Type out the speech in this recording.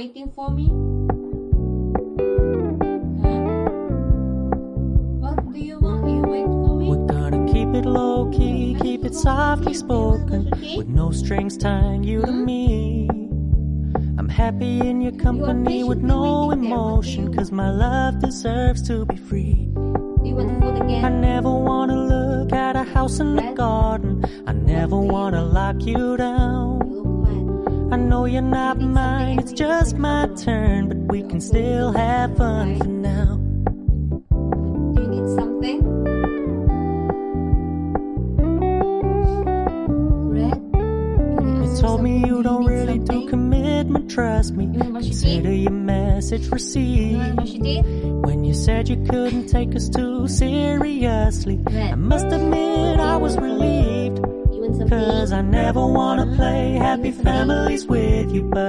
Waiting for me? Huh? What do you want? You wait for me? We're gonna keep it low-key, keep it softly spoken, with no strings tying you to me. I'm happy in your company with no emotion, cause my love deserves to be free. Do you want food again? I never wanna look at a house in the garden, I never wanna lock you down. You look mad. I know you're not mine, it's just my turn, but we can still have fun for now. Do you need something? Red? Can I You ask told me something? you don't need really do something? commitment, trust me. You wanna brush your Consider teeth? your message You received. wanna brush your teeth? When you said you couldn't take us too seriously, I must admit I was relieved, You want something? cause I never wanna play happy families with you, but